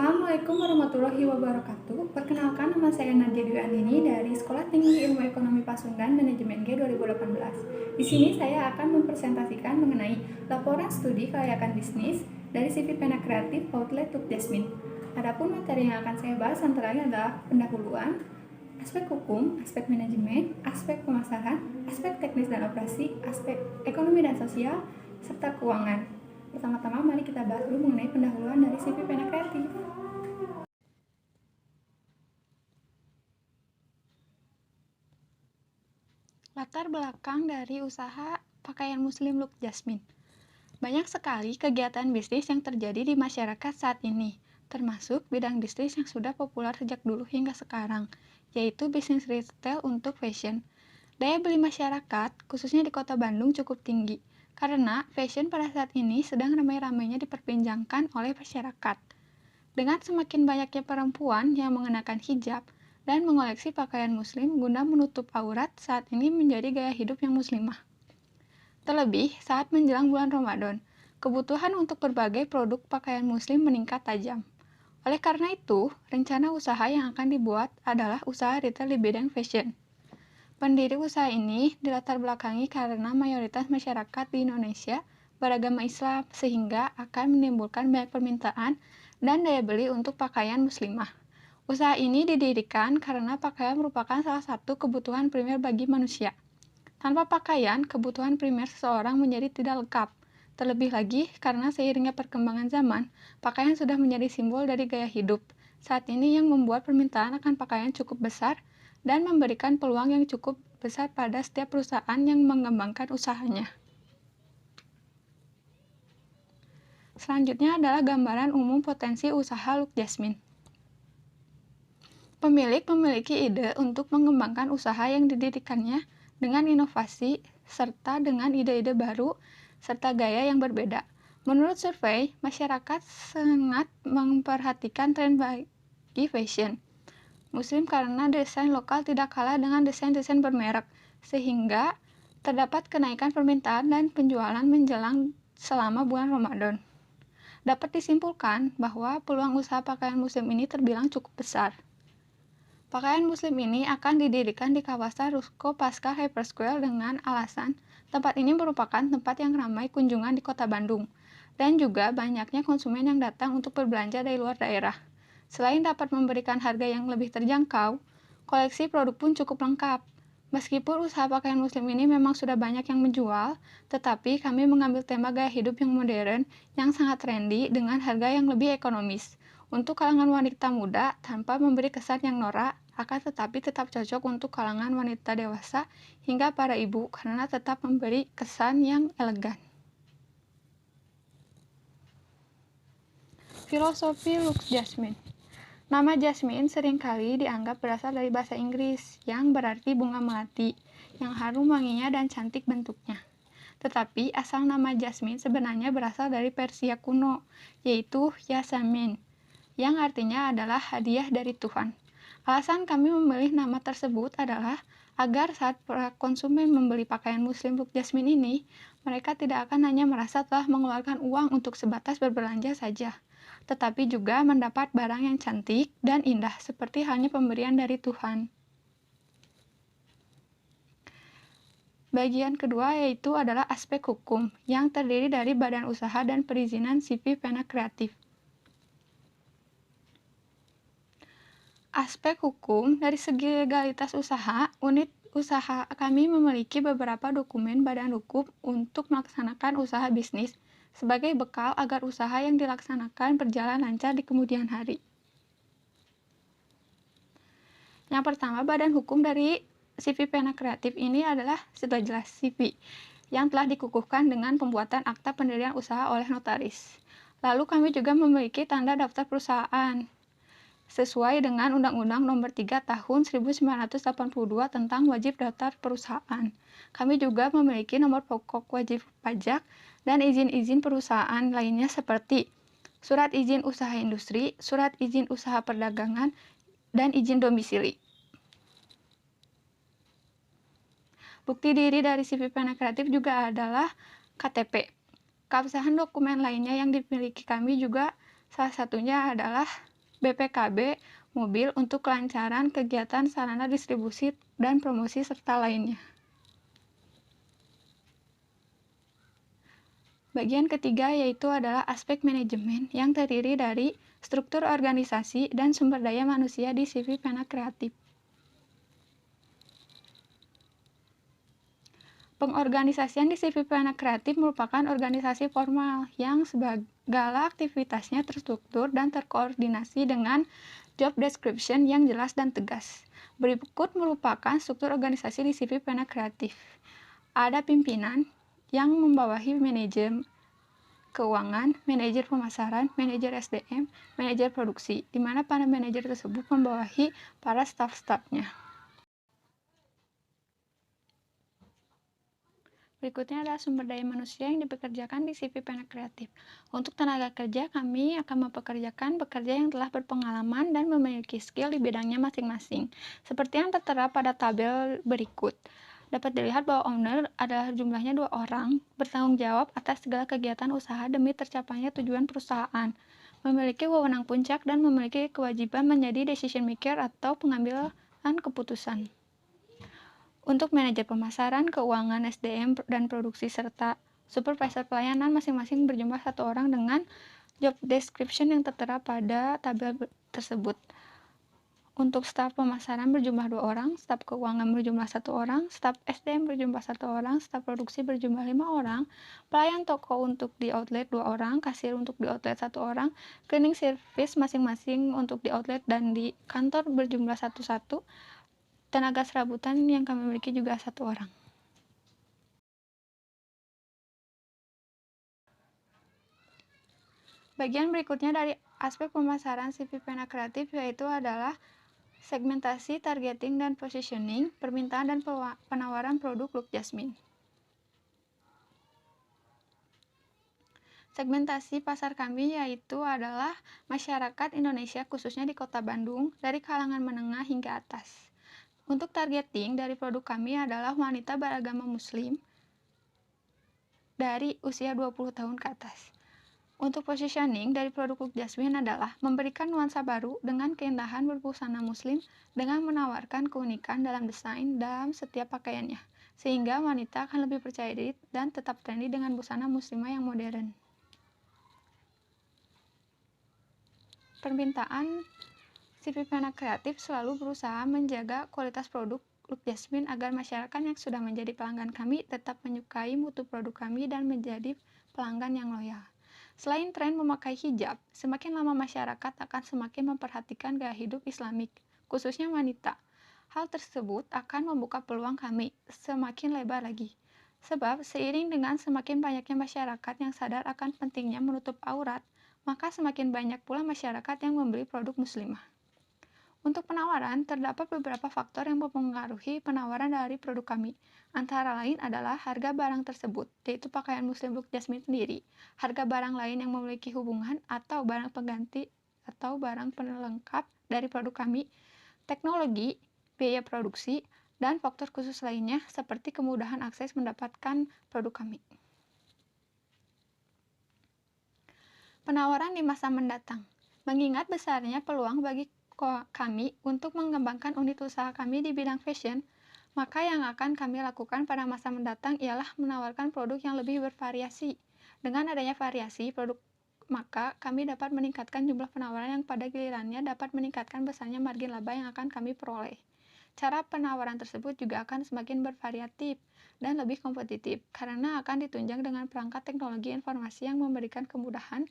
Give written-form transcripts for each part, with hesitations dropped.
Assalamualaikum warahmatullahi wabarakatuh. Perkenalkan, nama saya Nadia Dwi Andini dari Sekolah Tinggi Ilmu Ekonomi Pasundan Manajemen G 2018. Di sini saya akan mempresentasikan mengenai laporan studi kelayakan bisnis dari CV Pena Kreatif Outlet Tuk Jasmine. Adapun materi yang akan saya bahas antara lain adalah pendahuluan, aspek hukum, aspek manajemen, aspek pemasaran, aspek teknis dan operasi, aspek ekonomi dan sosial, serta keuangan. Pertama-tama mari kita bahas dulu mengenai pendahuluan dari CV Pena Kreatif. Latar belakang dari usaha pakaian muslim Tuk Jasmine. Banyak sekali kegiatan bisnis yang terjadi di masyarakat saat ini, termasuk bidang bisnis yang sudah populer sejak dulu hingga sekarang, yaitu bisnis retail untuk fashion. Daya beli masyarakat, khususnya di kota Bandung, cukup tinggi, karena fashion pada saat ini sedang ramai-ramainya diperbincangkan oleh masyarakat. Dengan semakin banyaknya perempuan yang mengenakan hijab dan mengoleksi pakaian muslim guna menutup aurat, saat ini menjadi gaya hidup yang muslimah. Terlebih saat menjelang bulan Ramadan, kebutuhan untuk berbagai produk pakaian muslim meningkat tajam. Oleh karena itu, rencana usaha yang akan dibuat adalah usaha retail di bidang fashion. Pendiri usaha ini dilatar belakangi karena mayoritas masyarakat di Indonesia beragama Islam, sehingga akan menimbulkan banyak permintaan dan daya beli untuk pakaian muslimah. Usaha ini didirikan karena pakaian merupakan salah satu kebutuhan primer bagi manusia. Tanpa pakaian, kebutuhan primer seseorang menjadi tidak lengkap. Terlebih lagi karena seiringnya perkembangan zaman, pakaian sudah menjadi simbol dari gaya hidup. Saat ini yang membuat permintaan akan pakaian cukup besar dan memberikan peluang yang cukup besar pada setiap perusahaan yang mengembangkan usahanya. Selanjutnya adalah gambaran umum potensi usaha Tuk Jasmine. Pemilik memiliki ide untuk mengembangkan usaha yang didirikannya dengan inovasi serta dengan ide-ide baru serta gaya yang berbeda. Menurut survei, masyarakat sangat memperhatikan tren bagi fashion muslim karena desain lokal tidak kalah dengan desain-desain bermerek, sehingga terdapat kenaikan permintaan dan penjualan menjelang selama bulan Ramadan. Dapat disimpulkan bahwa peluang usaha pakaian muslim ini terbilang cukup besar. Pakaian muslim ini akan didirikan di kawasan Ruko Pasca Hyper Square dengan alasan tempat ini merupakan tempat yang ramai kunjungan di kota Bandung, dan juga banyaknya konsumen yang datang untuk berbelanja dari luar daerah. Selain dapat memberikan harga yang lebih terjangkau, koleksi produk pun cukup lengkap. Meskipun usaha pakaian muslim ini memang sudah banyak yang menjual, tetapi kami mengambil tema gaya hidup yang modern, yang sangat trendy dengan harga yang lebih ekonomis. Untuk kalangan wanita muda, tanpa memberi kesan yang norak, akan tetapi tetap cocok untuk kalangan wanita dewasa hingga para ibu karena tetap memberi kesan yang elegan. Filosofi Tuk Jasmine. Nama Jasmine seringkali dianggap berasal dari bahasa Inggris yang berarti bunga melati, yang harum wanginya dan cantik bentuknya. Tetapi asal nama Jasmine sebenarnya berasal dari Persia kuno, yaitu Yasamin, yang artinya adalah hadiah dari Tuhan. Alasan kami memilih nama tersebut adalah agar saat para konsumen membeli pakaian muslim Tuk Jasmine ini, mereka tidak akan hanya merasa telah mengeluarkan uang untuk sebatas berbelanja saja, tetapi juga mendapat barang yang cantik dan indah seperti halnya pemberian dari Tuhan. Bagian kedua yaitu adalah aspek hukum yang terdiri dari badan usaha dan perizinan CV Pena Kreatif. Aspek hukum dari segi legalitas usaha, unit usaha kami memiliki beberapa dokumen badan hukum untuk melaksanakan usaha bisnis sebagai bekal agar usaha yang dilaksanakan berjalan lancar di kemudian hari. Yang pertama, badan hukum dari CV Pena Kreatif ini adalah sudah jelas CV yang telah dikukuhkan dengan pembuatan akta pendirian usaha oleh notaris. Lalu kami juga memiliki tanda daftar perusahaan sesuai dengan Undang-Undang Nomor 3 Tahun 1982 tentang wajib daftar perusahaan. Kami juga memiliki nomor pokok wajib pajak dan izin-izin perusahaan lainnya seperti surat izin usaha industri, surat izin usaha perdagangan, dan izin domisili. Bukti diri dari CV Pena Kreatif juga adalah KTP. Keabsahan dokumen lainnya yang dimiliki kami juga salah satunya adalah BPKB mobil untuk kelancaran kegiatan sarana distribusi dan promosi serta lainnya. Bagian ketiga yaitu adalah aspek manajemen yang terdiri dari struktur organisasi dan sumber daya manusia di CV Pena Kreatif. Pengorganisasian di CV Pena Kreatif merupakan organisasi formal yang segala aktivitasnya terstruktur dan terkoordinasi dengan job description yang jelas dan tegas. Berikut merupakan struktur organisasi di CV Pena Kreatif. Ada pimpinan yang membawahi manajer keuangan, manajer pemasaran, manajer SDM, manajer produksi, di mana para manajer tersebut membawahi para staf-stafnya. Berikutnya adalah sumber daya manusia yang dipekerjakan di CV Pena Kreatif. Untuk tenaga kerja, kami akan mempekerjakan pekerja yang telah berpengalaman dan memiliki skill di bidangnya masing-masing. Seperti yang tertera pada tabel berikut. Dapat dilihat bahwa owner adalah jumlahnya 2 orang, bertanggung jawab atas segala kegiatan usaha demi tercapainya tujuan perusahaan, memiliki wewenang puncak dan memiliki kewajiban menjadi decision maker atau pengambilan keputusan. Untuk manajer pemasaran, keuangan, SDM, dan produksi serta supervisor pelayanan masing-masing berjumlah 1 orang dengan job description yang tertera pada tabel tersebut. Untuk staf pemasaran berjumlah 2 orang, staf keuangan berjumlah 1 orang, staf SDM berjumlah 1 orang, staf produksi berjumlah 5 orang, pelayan toko untuk di outlet 2 orang, kasir untuk di outlet 1 orang, cleaning service masing-masing untuk di outlet dan di kantor berjumlah 1, tenaga serabutan yang kami miliki juga 1 orang. Bagian berikutnya dari aspek pemasaran CV Pena Kreatif yaitu adalah segmentasi, targeting, dan positioning, permintaan dan penawaran produk Look Jasmine. Segmentasi pasar kami yaitu adalah masyarakat Indonesia khususnya di Kota Bandung dari kalangan menengah hingga atas. Untuk targeting dari produk kami adalah wanita beragama muslim dari usia 20 tahun ke atas. Untuk positioning dari produk Look Jasmine adalah memberikan nuansa baru dengan keindahan berbusana muslim dengan menawarkan keunikan dalam desain dalam setiap pakaiannya, sehingga wanita akan lebih percaya diri dan tetap trendy dengan busana muslimah yang modern. Permintaan CV Pena Kreatif selalu berusaha menjaga kualitas produk Look Jasmine agar masyarakat yang sudah menjadi pelanggan kami tetap menyukai mutu produk kami dan menjadi pelanggan yang loyal. Selain tren memakai hijab, semakin lama masyarakat akan semakin memperhatikan gaya hidup Islamik, khususnya wanita. Hal tersebut akan membuka peluang kami semakin lebar lagi. Sebab seiring dengan semakin banyaknya masyarakat yang sadar akan pentingnya menutup aurat, maka semakin banyak pula masyarakat yang membeli produk muslimah. Untuk penawaran, terdapat beberapa faktor yang mempengaruhi penawaran dari produk kami. Antara lain adalah harga barang tersebut, yaitu pakaian muslim Look Jasmine sendiri, harga barang lain yang memiliki hubungan atau barang pengganti atau barang pelengkap dari produk kami, teknologi, biaya produksi, dan faktor khusus lainnya seperti kemudahan akses mendapatkan produk kami. Penawaran di masa mendatang. Mengingat besarnya peluang bagi kami untuk mengembangkan unit usaha kami di bidang fashion, maka yang akan kami lakukan pada masa mendatang ialah menawarkan produk yang lebih bervariasi. Dengan adanya variasi produk, maka kami dapat meningkatkan jumlah penawaran yang pada gilirannya dapat meningkatkan besarnya margin laba yang akan kami peroleh. Cara penawaran tersebut juga akan semakin bervariatif dan lebih kompetitif karena akan ditunjang dengan perangkat teknologi informasi yang memberikan kemudahan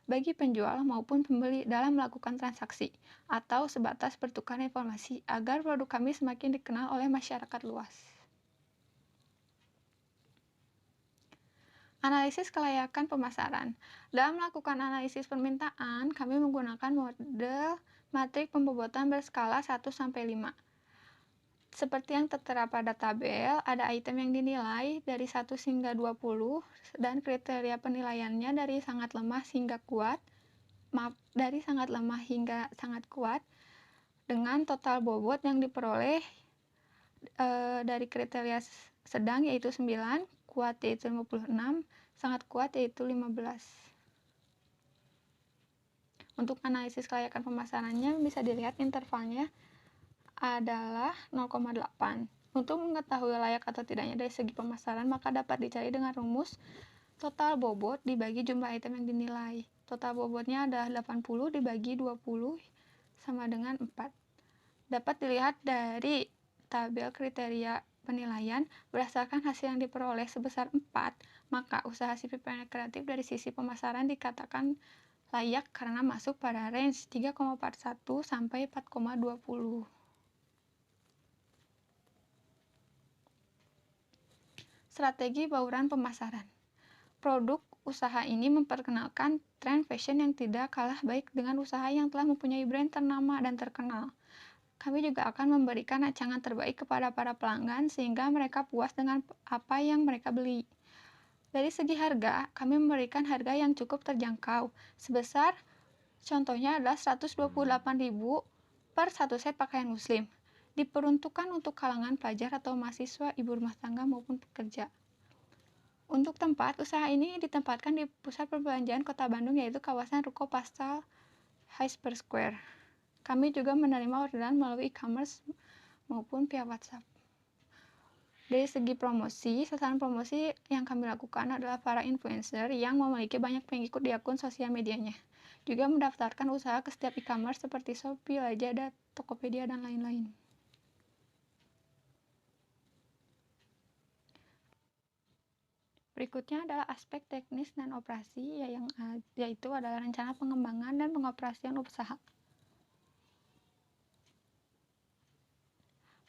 bagi penjual maupun pembeli dalam melakukan transaksi atau sebatas bertukar informasi agar produk kami semakin dikenal oleh masyarakat luas. Analisis kelayakan pemasaran. Dalam melakukan analisis permintaan, kami menggunakan model matrik pembobotan berskala 1-5. Seperti yang tertera pada tabel, ada item yang dinilai dari 1 hingga 20 dan kriteria penilaiannya dari sangat lemah hingga kuat. Dari sangat lemah hingga sangat kuat dengan total bobot yang diperoleh dari kriteria sedang yaitu 9, kuat yaitu 56, sangat kuat yaitu 15. Untuk analisis kelayakan pemasarannya bisa dilihat intervalnya adalah 0,8. Untuk mengetahui layak atau tidaknya dari segi pemasaran, maka dapat dicari dengan rumus total bobot dibagi jumlah item yang dinilai. Total bobotnya adalah 80 dibagi 20 sama dengan 4. Dapat dilihat dari tabel kriteria penilaian berdasarkan hasil yang diperoleh sebesar 4, maka usaha CPP kreatif dari sisi pemasaran dikatakan layak karena masuk pada range 3,41 sampai 4,20. Strategi bauran pemasaran. Produk usaha ini memperkenalkan tren fashion yang tidak kalah baik dengan usaha yang telah mempunyai brand ternama dan terkenal. Kami juga akan memberikan rancangan terbaik kepada para pelanggan sehingga mereka puas dengan apa yang mereka beli. Dari segi harga, kami memberikan harga yang cukup terjangkau, sebesar contohnya adalah 128.000 per satu set pakaian muslim. Diperuntukkan untuk kalangan pelajar atau mahasiswa, ibu rumah tangga maupun pekerja. Untuk tempat, usaha ini ditempatkan di pusat perbelanjaan Kota Bandung, yaitu kawasan Ruko Pastel Hyper Square. Kami juga menerima orderan melalui e-commerce maupun via WhatsApp. Dari segi promosi, sasaran promosi yang kami lakukan adalah para influencer yang memiliki banyak pengikut di akun sosial medianya. Juga mendaftarkan usaha ke setiap e-commerce seperti Shopee, Lazada, Tokopedia, dan lain-lain. Berikutnya adalah aspek teknis dan operasi, yaitu adalah rencana pengembangan dan pengoperasian usaha.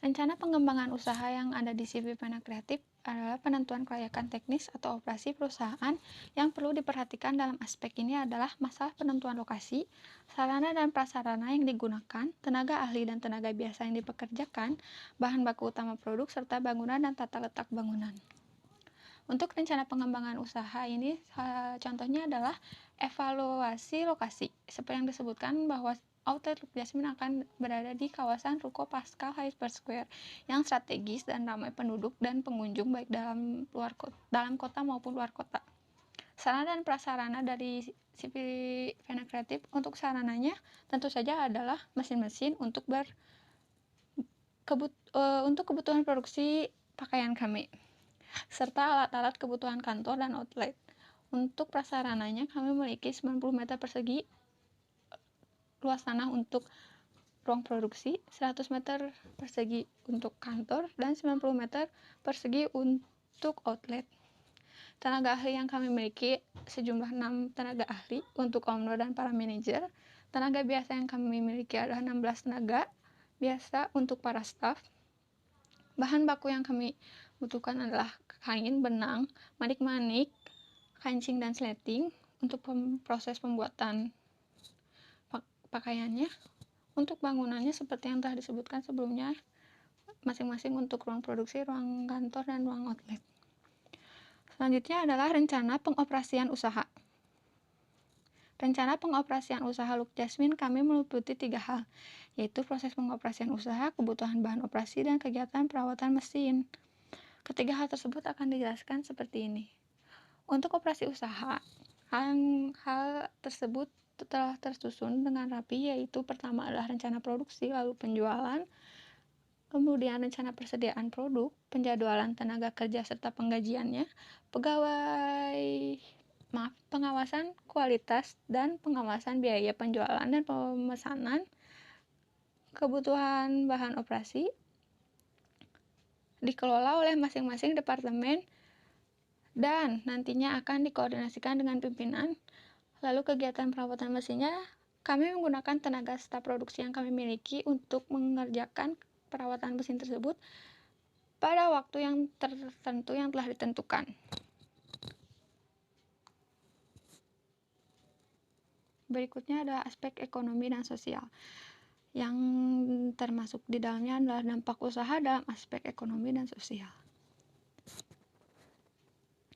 Rencana pengembangan usaha yang ada di CV Pena Kreatif adalah penentuan kelayakan teknis atau operasi perusahaan. Yang perlu diperhatikan dalam aspek ini adalah masalah penentuan lokasi, sarana dan prasarana yang digunakan, tenaga ahli dan tenaga biasa yang dipekerjakan, bahan baku utama produk, serta bangunan dan tata letak bangunan. Untuk rencana pengembangan usaha ini, contohnya adalah evaluasi lokasi. Seperti yang disebutkan bahwa outlet Look Jasmine akan berada di kawasan Ruko Pastel Hyper Square yang strategis dan ramai penduduk dan pengunjung baik dalam kota maupun luar kota. Sarana dan prasarana dari CV Pena Kreatif, untuk sarananya tentu saja adalah mesin-mesin untuk kebutuhan produksi pakaian kami, serta alat-alat kebutuhan kantor dan outlet. Untuk prasarananya, kami memiliki 90 meter persegi luas tanah untuk ruang produksi, 100 meter persegi untuk kantor, dan 90 meter persegi untuk outlet. Tenaga ahli yang kami miliki sejumlah 6 tenaga ahli untuk owner dan para manajer. Tenaga biasa yang kami miliki adalah 16 tenaga biasa untuk para staff. Bahan baku yang kami butuhkan adalah kain, benang, manik-manik, kancing, dan sleting untuk proses pembuatan pakaiannya. Untuk bangunannya seperti yang telah disebutkan sebelumnya, masing-masing untuk ruang produksi, ruang kantor, dan ruang outlet. Selanjutnya adalah rencana pengoperasian usaha. Rencana pengoperasian usaha Look Jasmine kami meliputi 3 hal, yaitu proses pengoperasian usaha, kebutuhan bahan operasi, dan kegiatan perawatan mesin. Ketiga hal tersebut akan dijelaskan seperti ini. Untuk operasi usaha, hal tersebut telah tersusun dengan rapi, yaitu pertama adalah rencana produksi, lalu penjualan, kemudian rencana persediaan produk, penjadwalan tenaga kerja serta penggajiannya, pengawasan kualitas dan pengawasan biaya penjualan dan pemesanan, kebutuhan bahan operasi, dikelola oleh masing-masing departemen dan nantinya akan dikoordinasikan dengan pimpinan. Lalu kegiatan perawatan mesinnya, kami menggunakan tenaga staf produksi yang kami miliki untuk mengerjakan perawatan mesin tersebut pada waktu yang tertentu yang telah ditentukan. Berikutnya adalah aspek ekonomi dan sosial. Yang termasuk di dalamnya adalah dampak usaha dalam aspek ekonomi dan sosial.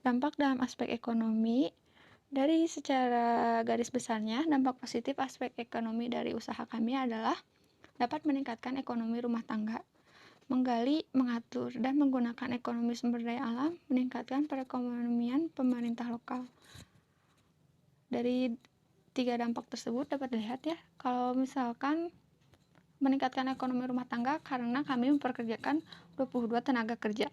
Dampak dalam aspek ekonomi, dari secara garis besarnya, dampak positif aspek ekonomi dari usaha kami adalah dapat meningkatkan ekonomi rumah tangga, menggali, mengatur, dan menggunakan ekonomi sumber daya alam, meningkatkan perekonomian pemerintah lokal. Dari Tiga dampak tersebut dapat dilihat ya, kalau misalkan meningkatkan ekonomi rumah tangga karena kami memperkerjakan 22 tenaga kerja.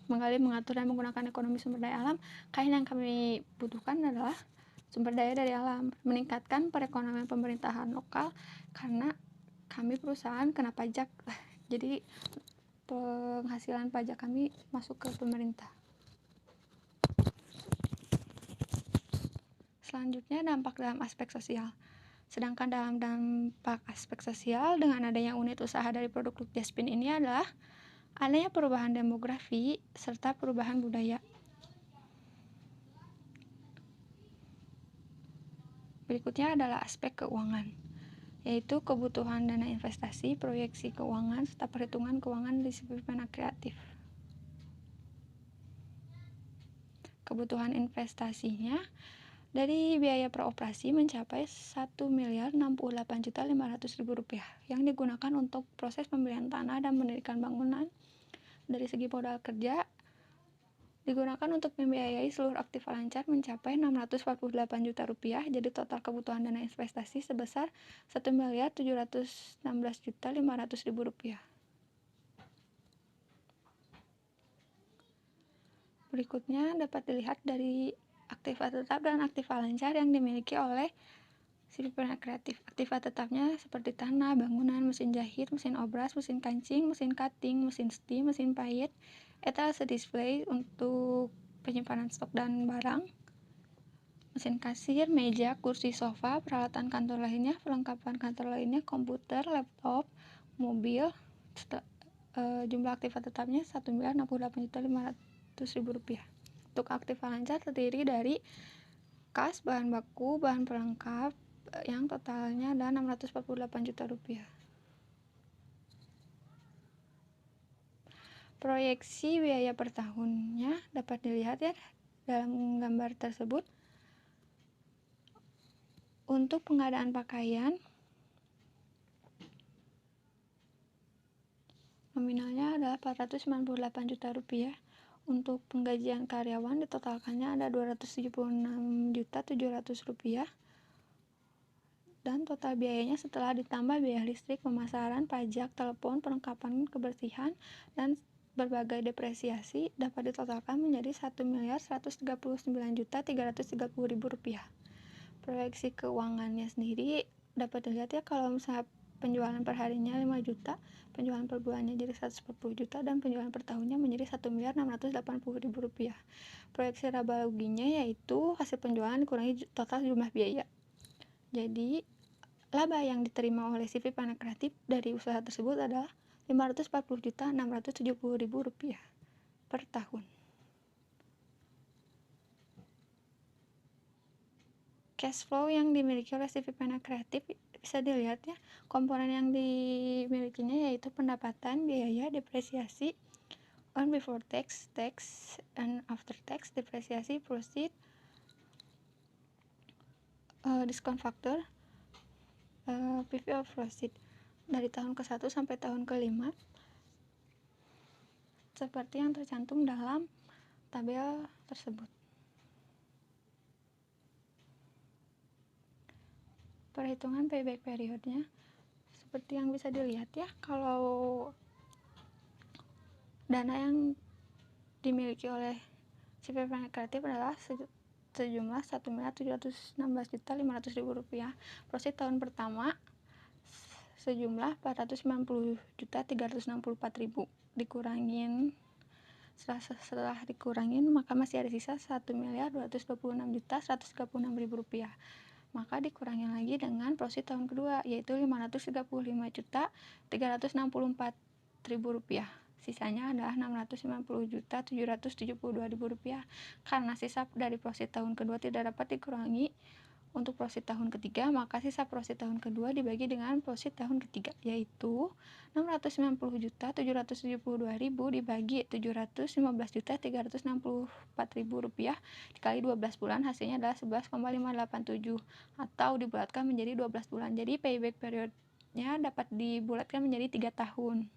Menggali, mengatur, dan menggunakan ekonomi sumber daya alam, kain yang kami butuhkan adalah sumber daya dari alam. Meningkatkan perekonomian pemerintahan lokal karena kami perusahaan kena pajak, jadi penghasilan pajak kami masuk ke pemerintah. Selanjutnya, dampak dalam aspek sosial. Sedangkan dalam dampak aspek sosial, dengan adanya unit usaha dari produk Look Jasmine ini adalah adanya perubahan demografi serta perubahan budaya. Berikutnya adalah aspek keuangan, yaitu kebutuhan dana investasi, proyeksi keuangan, serta perhitungan keuangan di Sipipena Kreatif. Kebutuhan investasinya dari biaya per operasi mencapai Rp1.068.500.000 yang digunakan untuk proses pembelian tanah dan mendirikan bangunan. Dari segi modal kerja digunakan untuk membiayai seluruh aktiva lancar mencapai Rp648 juta, jadi total kebutuhan dana investasi sebesar Rp1.716.500.000. Berikutnya dapat dilihat dari aktiva tetap dan aktiva lancar yang dimiliki oleh Sipipena Kreatif. Aktiva tetapnya seperti tanah, bangunan, mesin jahit, mesin obras, mesin kancing, mesin cutting, mesin steam, mesin pahit, etalase display untuk penyimpanan stok dan barang, mesin kasir, meja, kursi, sofa, peralatan kantor lainnya, perlengkapan kantor lainnya, komputer, laptop, mobil. Jumlah aktiva tetapnya Rp1.068.500.000. Untuk aktiva lancar terdiri dari kas, bahan baku, bahan pelengkap yang totalnya ada Rp648 juta. Proyeksi biaya per tahunnya dapat dilihat ya dalam gambar tersebut. Untuk pengadaan pakaian nominalnya adalah Rp498 juta. Untuk penggajian karyawan ditotalkannya ada Rp276.700.000, dan total biayanya setelah ditambah biaya listrik, pemasaran, pajak, telepon, perlengkapan kebersihan, dan berbagai depresiasi dapat ditotalkan menjadi Rp1.139.330.000. Proyeksi keuangannya sendiri dapat dilihat ya, kalau misalnya penjualan per harinya 5 juta, penjualan per bulannya jadi 140 juta, dan penjualan per tahunnya menjadi Rp1.680.000. Proyeksi laba ruginya yaitu hasil penjualan dikurangi total jumlah biaya. Jadi laba yang diterima oleh Sipipena Kreatif dari usaha tersebut adalah Rp540.670.000 per tahun. Cash flow yang dimiliki oleh Sipipena Kreatif bisa dilihat ya, komponen yang dimilikinya yaitu pendapatan, biaya, depresiasi, earn before tax, tax and after tax, depresiasi, proceed, discount factor, PV of proceed dari tahun ke-1 sampai tahun ke-5 seperti yang tercantum dalam tabel tersebut. Perhitungan payback periodnya seperti yang bisa dilihat ya, kalau dana yang dimiliki oleh Sipipena Kreatif adalah sejumlah Rp1.716.500.000. Proses tahun pertama sejumlah Rp490.364.000 dikurangin, setelah dikurangin maka masih ada sisa Rp1.226.136.000. Maka dikurangin lagi dengan proses tahun kedua yaitu Rp535.364.000. Sisanya adalah Rp690.772.000. Karena sisa dari proses tahun kedua tidak dapat dikurangi untuk proses tahun ketiga, maka sisa proses tahun kedua dibagi dengan proses tahun ketiga, yaitu Rp690.772.000 dibagi Rp715.364.000 dikali 12 bulan, hasilnya adalah 11,587 atau dibulatkan menjadi 12 bulan. Jadi payback periodnya dapat dibulatkan menjadi 3 tahun.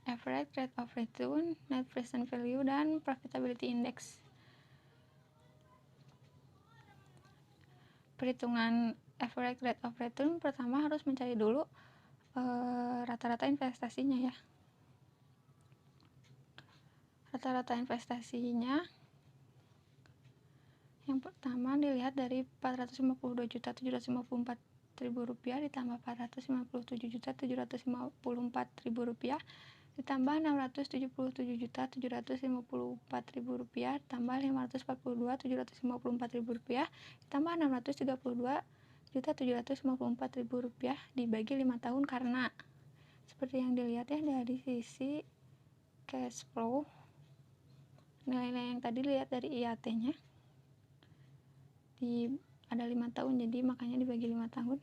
Average rate of return, net present value, dan profitability index. perhitungan average rate of return, pertama harus mencari dulu rata-rata investasinya ya. Rata-rata investasinya yang pertama dilihat dari Rp452.754.000 ditambah Rp457.754.000 ditambah Rp677.754.000 ditambah Rp542.754.000 ditambah Rp632.754.000 dibagi 5 tahun, karena seperti yang dilihat ya dari sisi cash flow, nilai-nilai yang tadi lihat dari IAT-nya ada 5 tahun, jadi makanya dibagi 5 tahun.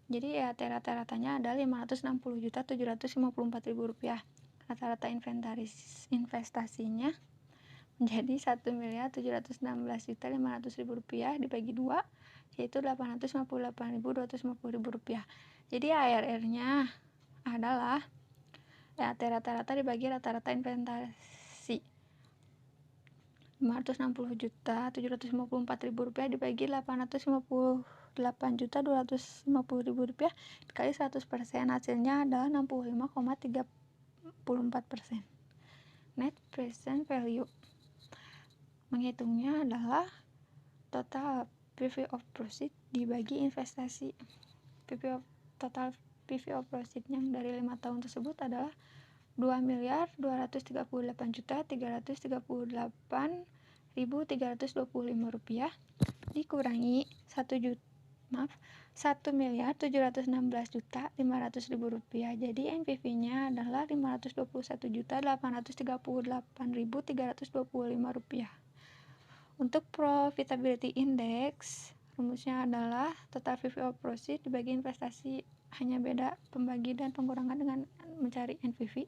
Jadi ya rata-ratanya ada Rp560.754.000. Rata-rata investasinya menjadi Rp1.716.500.000 dibagi 2, yaitu Rp858.250.000. Jadi ARR-nya adalah rata-rata dibagi rata-rata investasi. Rp560.754.000 dibagi Rp858.250.000 dikali 100%, hasilnya adalah 65,34%. Net present value, menghitungnya adalah total PV of proceed dibagi investasi. Total PV of proceed yang dari 5 tahun tersebut adalah Rp2.238.338.325 dikurangi Rp1.716.500.000. Jadi NPV-nya adalah Rp521.838.325. Untuk profitability index, rumusnya adalah total PV of proceed dibagi investasi, hanya beda pembagi dan pengurangan dengan mencari NPV.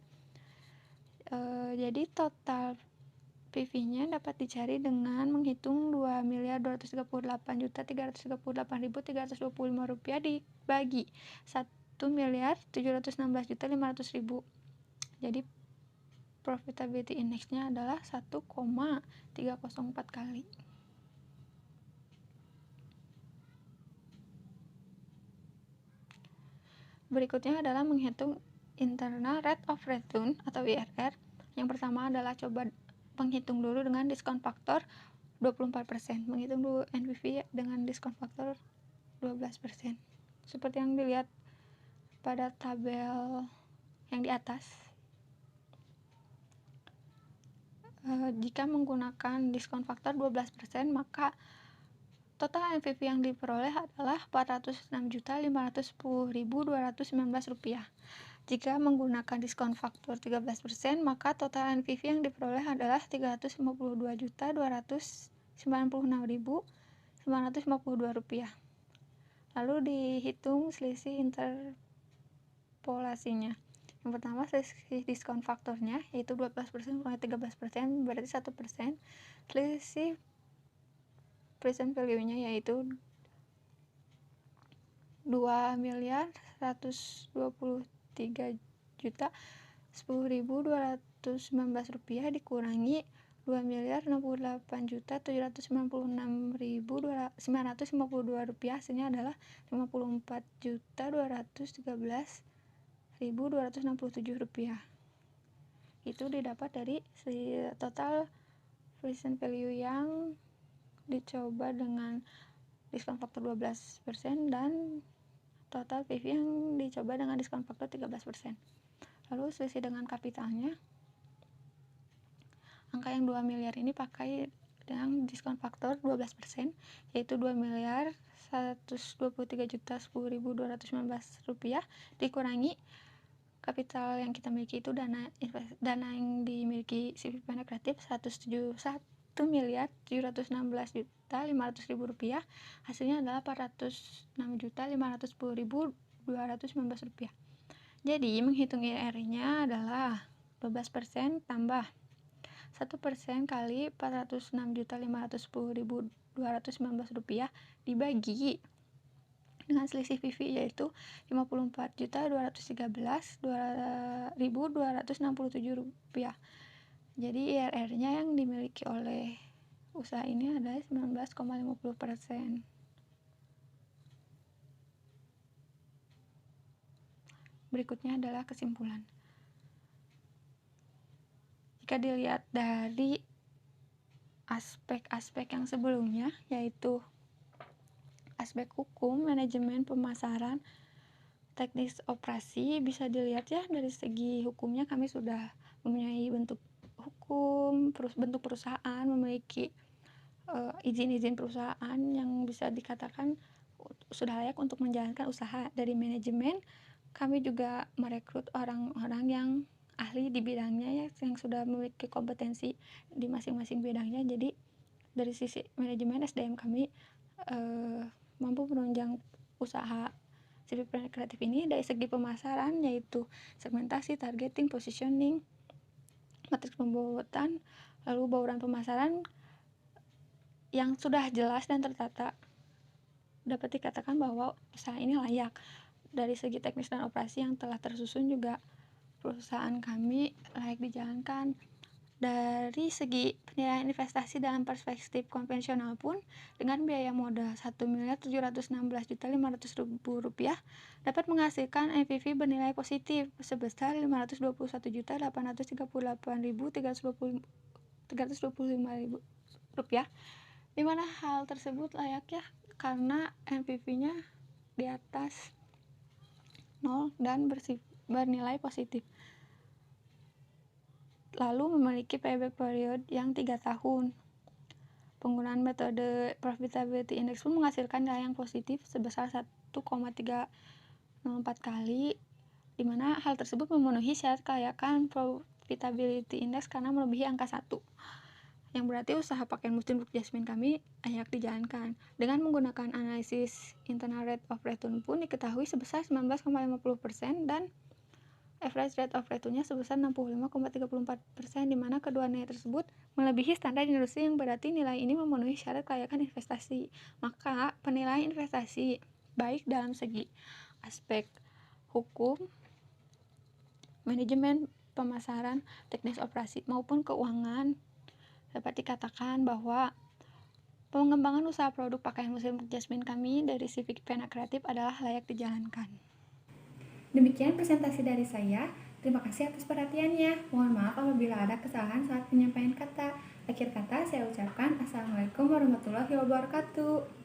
Jadi total PV-nya dapat dicari dengan menghitung Rp2.238.338.325 dibagi Rp1.716.500.000. Jadi profitability index-nya adalah 1,304 kali. Berikutnya adalah menghitung internal rate of return atau IRR. Yang pertama adalah coba menghitung dulu dengan diskon faktor 24%. Menghitung dulu NPV dengan diskon faktor 12%. Seperti yang dilihat pada tabel yang di atas. Jika menggunakan diskon faktor 12%, maka total NPV yang diperoleh adalah Rp406.510.219. Jika menggunakan diskon faktor 13%, maka total NPV yang diperoleh adalah Rp352.296.952. Lalu dihitung selisih interpolasinya. Yang pertama selisih diskon faktornya, yaitu 12% kurangi 13% berarti 1%. Selisih present value-nya yaitu Rp2.123.10.219 dikurangi Rp2.148.796.952, hasilnya adalah Rp54.213.267. Itu didapat dari total present value yang dicoba dengan diskon faktor 12% dan total PV yang dicoba dengan diskon faktor 13%. Lalu selisih dengan kapitalnya, angka yang 2 miliar ini pakai dengan diskon faktor 12%, yaitu Rp2.123.10.219 dikurangi kapital yang kita miliki, itu dana yang dimiliki si pemilik kreatif Rp1.716.500.000, hasilnya adalah Rp406.510.219. Jadi menghitung IRR-nya adalah 12% tambah 1% kali Rp406.510.219 dibagi dengan selisih PV yaitu Rp54.213.267. Jadi IRR-nya yang dimiliki oleh usaha ini adalah 19,50%. Berikutnya adalah kesimpulan. Jika dilihat dari aspek-aspek yang sebelumnya, yaitu aspek hukum, manajemen, pemasaran, teknis operasi, bisa dilihat ya dari segi hukumnya kami sudah mempunyai bentuk hukum, bentuk perusahaan, memiliki izin-izin perusahaan yang bisa dikatakan sudah layak untuk menjalankan usaha. Dari manajemen, kami juga merekrut orang-orang yang ahli di bidangnya ya, yang sudah memiliki kompetensi di masing-masing bidangnya. Jadi dari sisi manajemen, SDM kami mampu menunjang usaha CV Planner Kreatif ini. Dari segi pemasaran, yaitu segmentasi, targeting, positioning, matriks pembobotan, lalu bauran pemasaran yang sudah jelas dan tertata, dapat dikatakan bahwa usaha ini layak. Dari segi teknis dan operasi yang telah tersusun juga perusahaan kami layak dijalankan. Dari segi penilaian investasi dalam perspektif konvensional pun, dengan biaya modal Rp1.716.500.000 dapat menghasilkan NPV bernilai positif sebesar Rp521.328.325, di mana hal tersebut layak ya karena NPV-nya di atas 0 dan bernilai positif, lalu memiliki payback period yang 3 tahun. Penggunaan metode Profitability Index pun menghasilkan nilai yang positif sebesar 1,304 kali, di mana hal tersebut memenuhi syarat kelayakan Profitability Index karena melebihi angka 1, yang berarti usaha pakaian muslim Look Jasmine kami layak dijalankan. Dengan menggunakan analisis internal rate of return pun diketahui sebesar 19,50% dan average rate of return-nya sebesar 65,34%, di mana kedua nilai tersebut melebihi standar industri, yang berarti nilai ini memenuhi syarat kelayakan investasi. Maka penilaian investasi baik dalam segi aspek hukum, manajemen, pemasaran, teknis operasi maupun keuangan, dapat dikatakan bahwa pengembangan usaha produk pakaian muslim Look Jasmine kami dari CV Planner Kreatif adalah layak dijalankan. Demikian presentasi dari saya. Terima kasih atas perhatiannya. Mohon maaf apabila ada kesalahan saat penyampaian kata. Akhir kata saya ucapkan Assalamualaikum warahmatullahi wabarakatuh.